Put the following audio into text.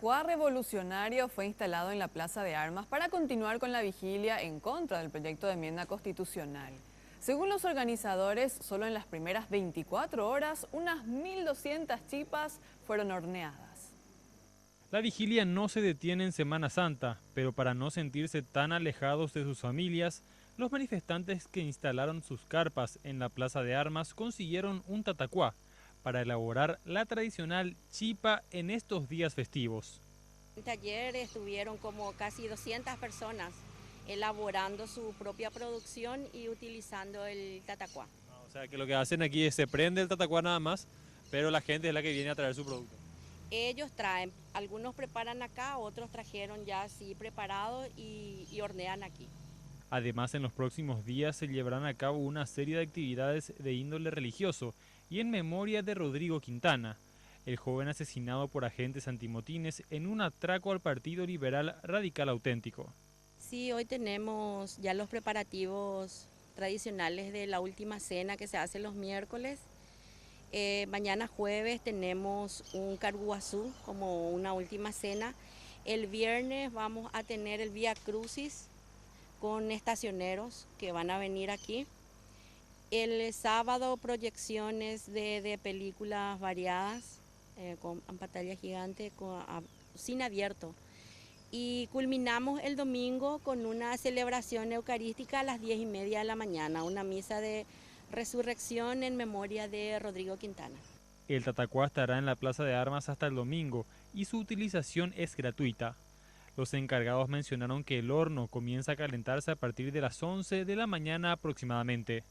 Tatacuá revolucionario fue instalado en la Plaza de Armas para continuar con la vigilia en contra del proyecto de enmienda constitucional. Según los organizadores, solo en las primeras 24 horas, unas 1.200 chipas fueron horneadas. La vigilia no se detiene en Semana Santa, pero para no sentirse tan alejados de sus familias, los manifestantes que instalaron sus carpas en la Plaza de Armas consiguieron un tatacuá para elaborar la tradicional chipa en estos días festivos. Ayer estuvieron como casi 200 personas elaborando su propia producción y utilizando el tatacuá. O sea que lo que hacen aquí es se prende el tatacuá nada más, pero la gente es la que viene a traer su producto. Ellos traen, algunos preparan acá, otros trajeron ya así preparado y hornean aquí. Además, en los próximos días se llevarán a cabo una serie de actividades de índole religioso y en memoria de Rodrigo Quintana, el joven asesinado por agentes antimotines en un atraco al Partido Liberal Radical Auténtico. Sí, hoy tenemos ya los preparativos tradicionales de la última cena que se hace los miércoles. Mañana jueves tenemos un carguazú como una última cena. El viernes vamos a tener el Vía Crucis con estacioneros que van a venir aquí. El sábado proyecciones de películas variadas con pantalla gigante, cine abierto. Y culminamos el domingo con una celebración eucarística a las 10:30 de la mañana, una misa de resurrección en memoria de Rodrigo Quintana. El tatacuá estará en la Plaza de Armas hasta el domingo y su utilización es gratuita. Los encargados mencionaron que el horno comienza a calentarse a partir de las 11 de la mañana aproximadamente.